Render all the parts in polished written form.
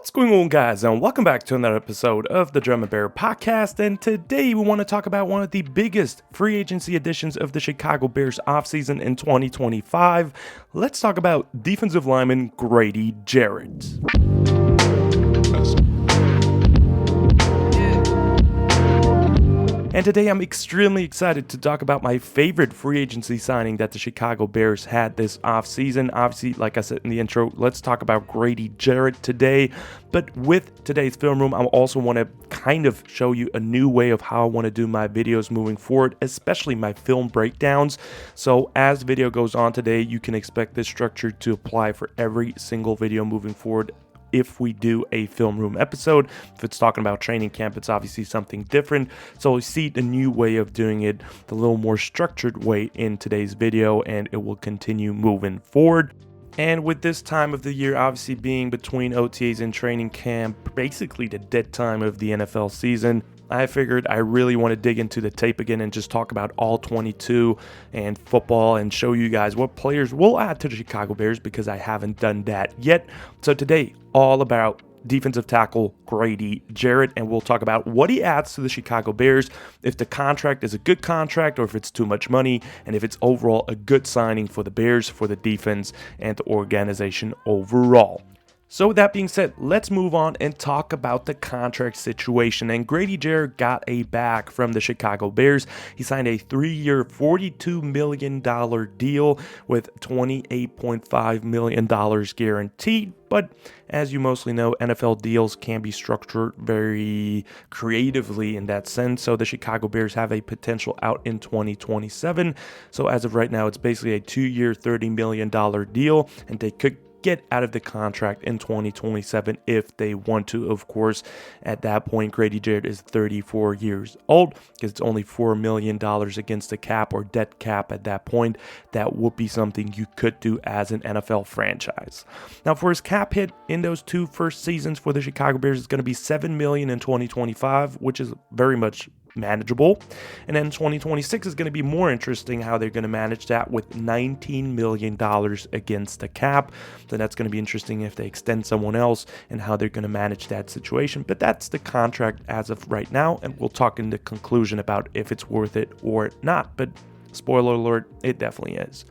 What's going on, guys, and welcome back to another episode of the Drum and Bear podcast. And today we want to talk about one of the biggest free agency additions of the Chicago Bears offseason in 2025. Let's talk about defensive lineman Grady Jarrett. And today I'm extremely excited to talk about my favorite free agency signing that the Chicago Bears had this offseason. Obviously, like I said in the intro, let's talk about Grady Jarrett today. But with today's film room, I also want to kind of show you a new way of how I want to do my videos moving forward, especially my film breakdowns. So as the video goes on today, you can expect this structure to apply for every single video moving forward. If we do a film room episode, if it's talking about training camp, it's obviously something different. So we see the new way of doing it, the little more structured way in today's video, and it will continue moving forward. And with this time of the year obviously being between OTAs and training camp, basically the dead time of the NFL season, I figured I really want to dig into the tape again and just talk about all 22 and football and show you guys what players we'll add to the Chicago Bears because I haven't done that yet. So today, all about defensive tackle Grady Jarrett, and we'll talk about what he adds to the Chicago Bears, if the contract is a good contract or if it's too much money, and if it's overall a good signing for the Bears, for the defense, and the organization overall. So with that being said, let's move on and talk about the contract situation. And Grady Jarrett got a bag from the Chicago Bears. He signed a 3-year, $42 million deal with $28.5 million guaranteed. But as you mostly know, NFL deals can be structured very creatively in that sense. So the Chicago Bears have a potential out in 2027. So as of right now, it's basically a 2-year, $30 million deal, and they could get out of the contract in 2027 if they want to. Of course, at that point, Grady Jarrett is 34 years old because it's only $4 million against the cap or dead cap at that point. That would be something you could do as an NFL franchise. Now, for his cap hit in those two first seasons for the Chicago Bears, it's going to be $7 million in 2025, which is very much manageable. And then 2026 is going to be more interesting how they're going to manage that with $19 million against the cap. So that's going to be interesting if they extend someone else and how they're going to manage that situation. But that's the contract as of right now, and we'll talk in the conclusion about if it's worth it or not. But spoiler alert, it definitely is.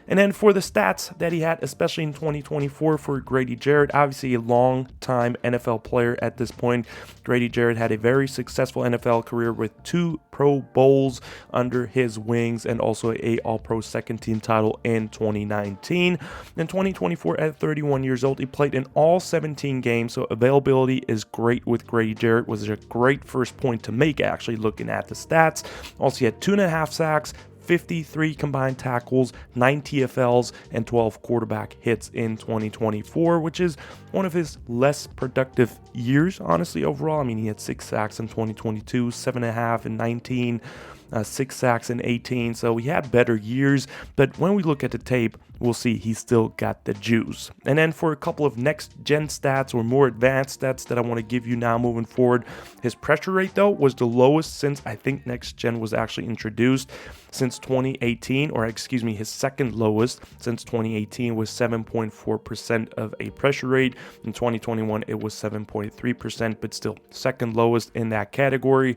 And then for the stats that he had, especially in 2024 for Grady Jarrett, obviously a long-time NFL player at this point. Grady Jarrett had a very successful NFL career with 2 Pro Bowls under his wings and also a All-Pro second team title in 2019. In 2024, at 31 years old, he played in all 17 games, so availability is great with Grady Jarrett. Was a great first point to make, actually, looking at the stats. Also, he had 2.5 sacks, 53 combined tackles, 9 TFLs, and 12 quarterback hits in 2024, which is one of his less productive years, honestly, overall. I mean, he had 6 sacks in 2022, 7.5 in 19, 6 sacks in 18, so he had better years. But when we look at the tape, we'll see he's still got the juice. And then for a couple of next-gen stats or more advanced stats that I want to give you now moving forward, his pressure rate, though, was the lowest since I think next-gen was actually introduced since 2018, or excuse me, his second lowest since 2018 was 7.4% of a pressure rate. In 2021, it was 7.3%, but still second lowest in that category.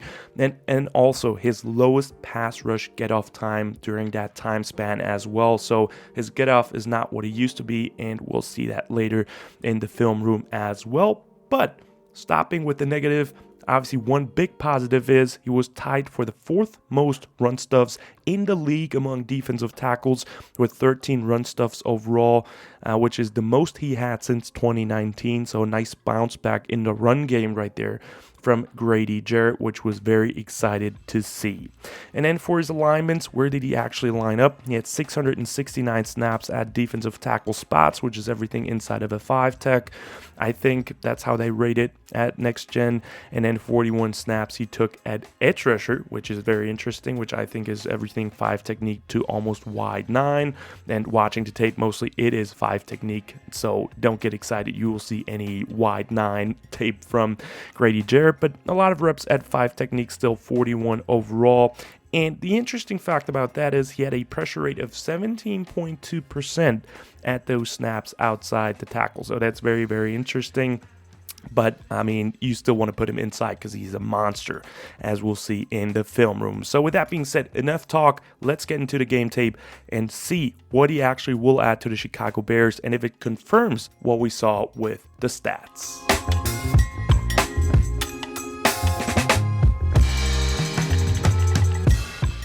And also his lowest pass rush get-off time during that time span as well. So his get-off is not what it used to be, and we'll see that later in the film room as well. But stopping with the negative, obviously one big positive is he was tied for the 4th most run stuffs in the league among defensive tackles with 13 run stuffs overall, which is the most he had since 2019. So a nice bounce back in the run game right there from Grady Jarrett, which was very excited to see. And then for his alignments, where did he actually line up? He had 669 snaps at defensive tackle spots, which is everything inside of a 5-tech. I think that's how they rate it at Next Gen. And then 41 snaps he took at edge rusher, which is very interesting, which I think is everything 5 technique to almost wide 9. And watching the tape, mostly it is 5 technique, so don't get excited. You will see any wide 9 tape from Grady Jarrett, but a lot of reps at 5 technique, still 41 overall. And the interesting fact about that is he had a pressure rate of 17.2% at those snaps outside the tackle. So that's very, very interesting. But, I mean, you still want to put him inside because he's a monster, as we'll see in the film room. So with that being said, enough talk. Let's get into the game tape and see what he actually will add to the Chicago Bears and if it confirms what we saw with the stats.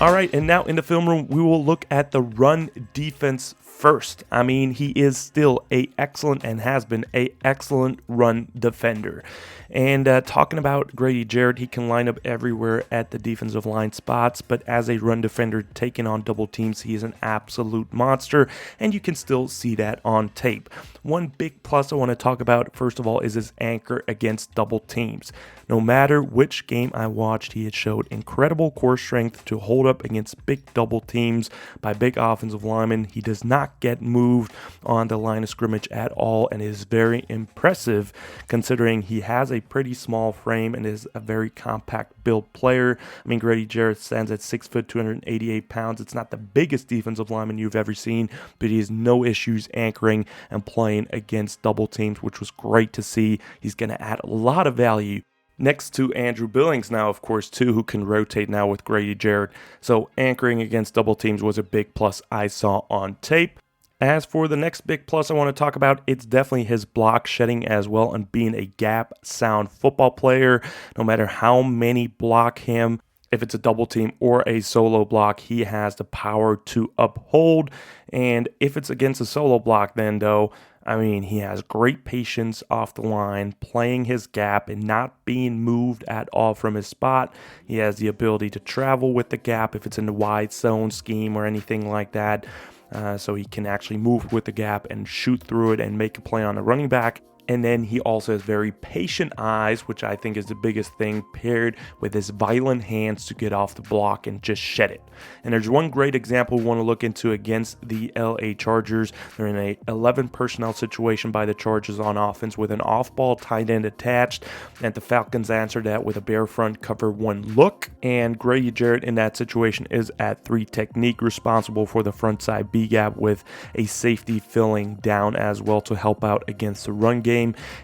All right, and now in the film room, we will look at the run defense first. I mean, he is still a excellent and has been a excellent run defender. And talking about Grady Jarrett, he can line up everywhere at the defensive line spots, but as a run defender taking on double teams, he is an absolute monster, and you can still see that on tape. One big plus I want to talk about, first of all, is his anchor against double teams. No matter which game I watched, he had showed incredible core strength to hold up against big double teams by big offensive linemen. He does not get moved on the line of scrimmage at all, and is very impressive considering he has a pretty small frame and is a very compact build player. I mean, Grady Jarrett stands at 6 foot, 288 pounds. It's not the biggest defensive lineman you've ever seen, but he has no issues anchoring and playing against double teams, which was great to see. He's going to add a lot of value. Next to Andrew Billings now, of course, too, who can rotate now with Grady Jarrett. So anchoring against double teams was a big plus I saw on tape. As for the next big plus I want to talk about, it's definitely his block shedding as well and being a gap sound football player. No matter how many block him, if it's a double team or a solo block, he has the power to uphold. And if it's against a solo block, then though, I mean, he has great patience off the line, playing his gap and not being moved at all from his spot. He has the ability to travel with the gap if it's in the wide zone scheme or anything like that. So he can actually move with the gap and shoot through it and make a play on the running back. And then he also has very patient eyes, which I think is the biggest thing, paired with his violent hands to get off the block and just shed it. And there's one great example we want to look into against the LA Chargers. They're in a 11 personnel situation by the Chargers on offense with an off-ball tight end attached. And the Falcons answer that with a bare front cover one look. And Grady Jarrett in that situation is at 3 technique, responsible for the front side B gap with a safety filling down as well to help out against the run game.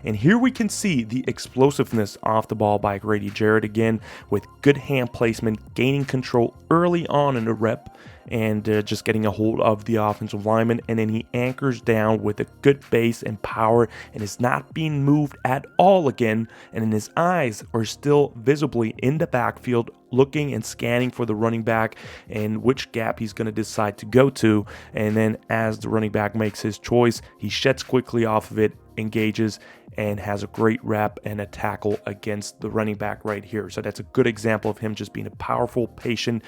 And here we can see the explosiveness off the ball by Grady Jarrett again, with good hand placement, gaining control early on in the rep, and just getting a hold of the offensive lineman. And then he anchors down with a good base and power and is not being moved at all again. And then his eyes are still visibly in the backfield, looking and scanning for the running back and which gap he's going to decide to go to. And then as the running back makes his choice, he sheds quickly off of it, engages, and has a great rep and a tackle against the running back right here. So that's a good example of him just being a powerful, patient,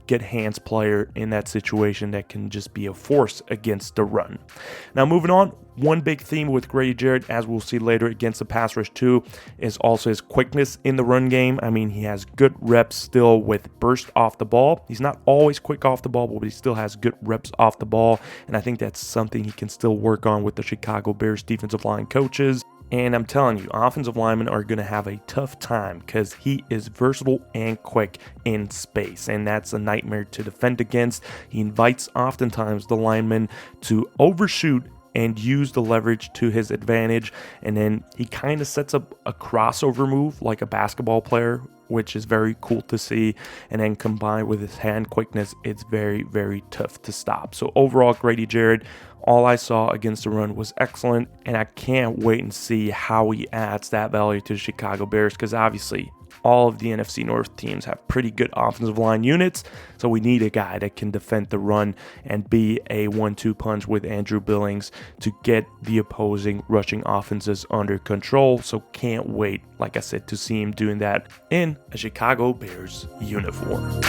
get hands player in that situation that can just be a force against the run. Now moving on, one big theme with Grady Jarrett, as we'll see later against the pass rush too, is also his quickness in the run game. I mean, he has good reps still with burst off the ball. He's not always quick off the ball, but he still has good reps off the ball. And I think that's something he can still work on with the Chicago Bears defensive line coaches. And I'm telling you, offensive linemen are going to have a tough time because he is versatile and quick in space. And that's a nightmare to defend against. He invites oftentimes the linemen to overshoot and use the leverage to his advantage. And then he kind of sets up a crossover move like a basketball player, which is very cool to see. And then combined with his hand quickness, it's very, very tough to stop. So overall, Grady Jarrett, all I saw against the run was excellent, and I can't wait and see how he adds that value to the Chicago Bears, because obviously all of the NFC North teams have pretty good offensive line units, so we need a guy that can defend the run and be a 1-2 punch with Andrew Billings to get the opposing rushing offenses under control. So can't wait, like I said, to see him doing that in a Chicago Bears uniform.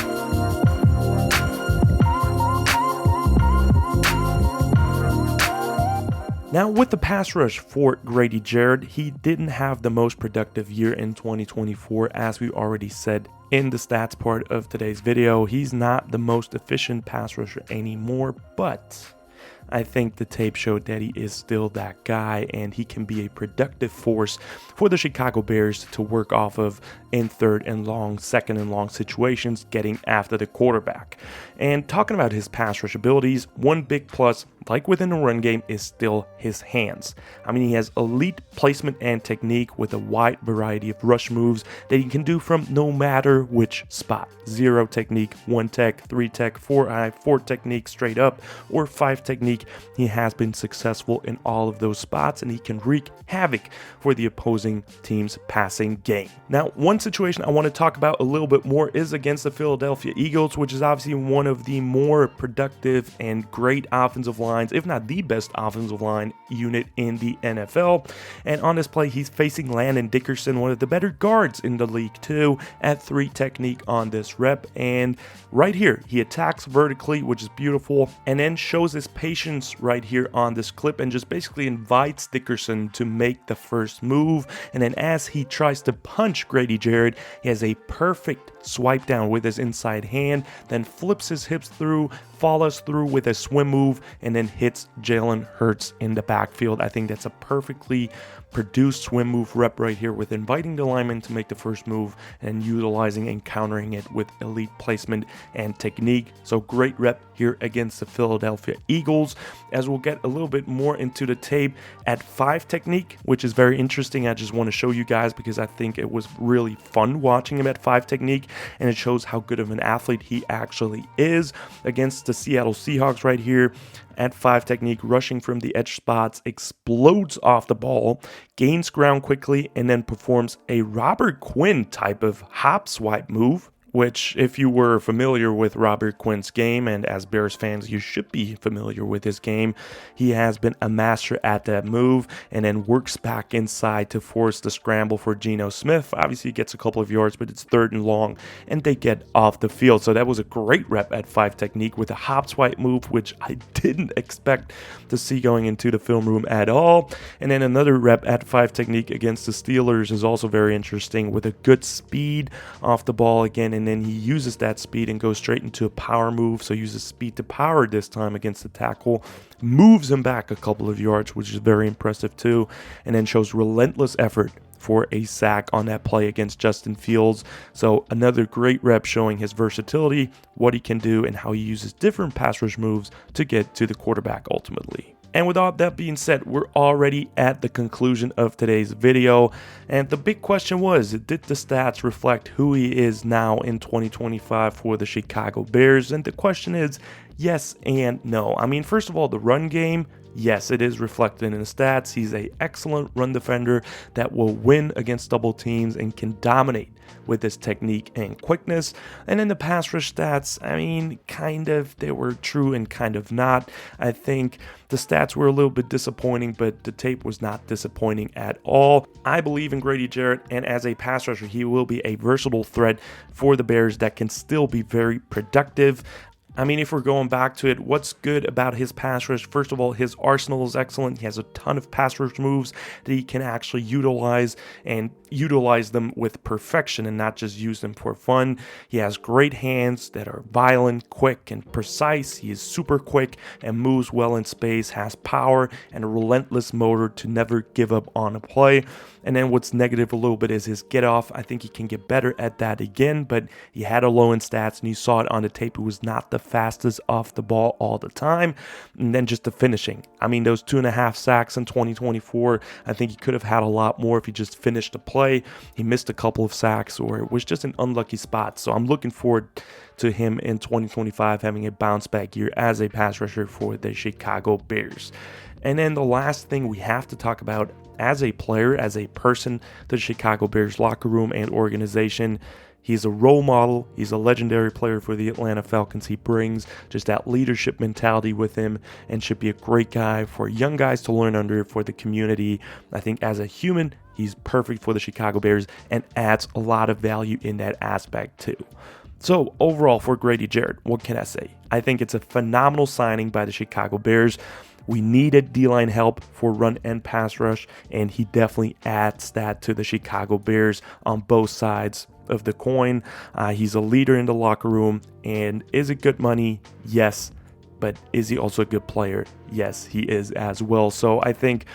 Now, with the pass rush for Grady Jarrett, he didn't have the most productive year in 2024, as we already said in the stats part of today's video. He's not the most efficient pass rusher anymore, but I think the tape showed that he is still that guy, and he can be a productive force for the Chicago Bears to work off of in third and long, second and long situations, getting after the quarterback. And talking about his pass rush abilities, one big plus like within the run game, is still his hands. I mean, he has elite placement and technique with a wide variety of rush moves that he can do from no matter which spot. 0 technique, 1 tech, 3 tech, 4 4 technique straight up, or 5 technique. He has been successful in all of those spots, and he can wreak havoc for the opposing team's passing game. Now, one situation I want to talk about a little bit more is against the Philadelphia Eagles, which is obviously one of the more productive and great offensive lines, if not the best offensive line unit in the NFL. And on this play, he's facing Landon Dickerson, one of the better guards in the league too, at 3 technique on this rep. And right here, he attacks vertically, which is beautiful, and then shows his patience right here on this clip and just basically invites Dickerson to make the first move. And then as he tries to punch Grady Jarrett, he has a perfect swipe down with his inside hand, then flips his hips through, follows through with a swim move, and then hits Jalen Hurts in the backfield. I think that's a perfectly produced swim move rep right here, with inviting the lineman to make the first move and utilizing and countering it with elite placement and technique. So great rep here against the Philadelphia Eagles. As we'll get a little bit more into the tape at 5 technique, which is very interesting. I just want to show you guys because I think it was really fun watching him at 5 technique, and it shows how good of an athlete he actually is. Against the Seattle Seahawks right here at 5 technique, rushing from the edge spots, explodes off the ball, gains ground quickly, and then performs a Robert Quinn type of hop swipe move, which, if you were familiar with Robert Quinn's game, and as Bears fans you should be familiar with his game, he has been a master at that move, and then works back inside to force the scramble for Geno Smith. Obviously he gets a couple of yards, but it's 3rd and long, and they get off the field. So that was a great rep at 5 technique with a hop swipe move, which I didn't expect to see going into the film room at all. And then another rep at 5 technique against the Steelers is also very interesting, with a good speed off the ball again, and then he uses that speed and goes straight into a power move. So uses speed to power this time against the tackle, moves him back a couple of yards, which is very impressive too, and then shows relentless effort for a sack on that play against Justin Fields. So another great rep showing his versatility, what he can do, and how he uses different pass rush moves to get to the quarterback ultimately. And with all that being said, we're already at the conclusion of today's video. And the big question was, did the stats reflect who he is now in 2025 for the Chicago Bears? And the question is yes and no. I mean, first of all, the run game, yes, it is reflected in the stats. He's an excellent run defender that will win against double teams and can dominate with his technique and quickness. And in the pass rush stats, I mean, kind of, they were true and kind of not. I think the stats were a little bit disappointing, but the tape was not disappointing at all. I believe in Grady Jarrett, and as a pass rusher, he will be a versatile threat for the Bears that can still be very productive. I mean, if we're going back to it, what's good about his pass rush? First of all, his arsenal is excellent. He has a ton of pass rush moves that he can actually utilize, and utilize them with perfection and not just use them for fun. He has great hands that are violent, quick, and precise. He is super quick and moves well in space, has power and a relentless motor to never give up on a play. And then what's negative a little bit is his get off. I think he can get better at that again, but he had a low in stats, and you saw it on the tape. It was not the fastest off the ball all the time. And then just the finishing. I mean, those 2.5 sacks in 2024, I think he could have had a lot more if he just finished the play. He missed a couple of sacks, or it was just an unlucky spot. So I'm looking forward to him in 2025 having a bounce back year as a pass rusher for the Chicago Bears. And then the last thing we have to talk about as a player, as a person, the Chicago Bears locker room and organization. He's a role model. He's a legendary player for the Atlanta Falcons. He brings just that leadership mentality with him and should be a great guy for young guys to learn under, for the community. I think as a human, he's perfect for the Chicago Bears and adds a lot of value in that aspect too. So overall for Grady Jarrett, what can I say? I think it's a phenomenal signing by the Chicago Bears. We needed D-line help for run and pass rush, and he definitely adds that to the Chicago Bears on both sides of the coin. He's a leader in the locker room, and is it good money? Yes. But is he also a good player? Yes, he is as well. So I think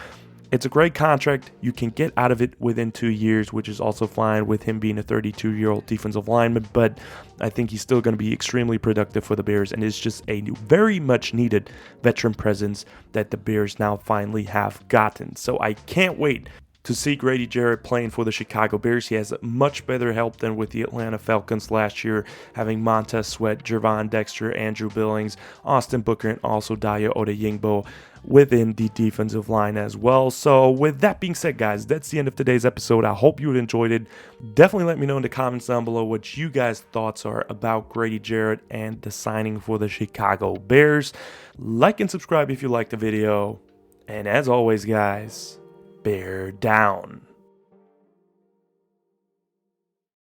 It's a great contract. You can get out of it within 2 years, which is also fine with him being a 32-year-old defensive lineman, but I think he's still going to be extremely productive for the Bears, and it's just a very much needed veteran presence that the Bears now finally have gotten. So I can't wait to see Grady Jarrett playing for the Chicago Bears. He has much better help than with the Atlanta Falcons last year, having Montez Sweat, Jervon Dexter, Andrew Billings, Austin Booker, and also Daya Odeyingbo within the defensive line as well. So with that being said, guys, that's the end of today's episode. I hope you enjoyed it. Definitely let me know in the comments down below what you guys' thoughts are about Grady Jarrett and the signing for the Chicago Bears. Like and subscribe if you liked the video. And as always, guys, bear down.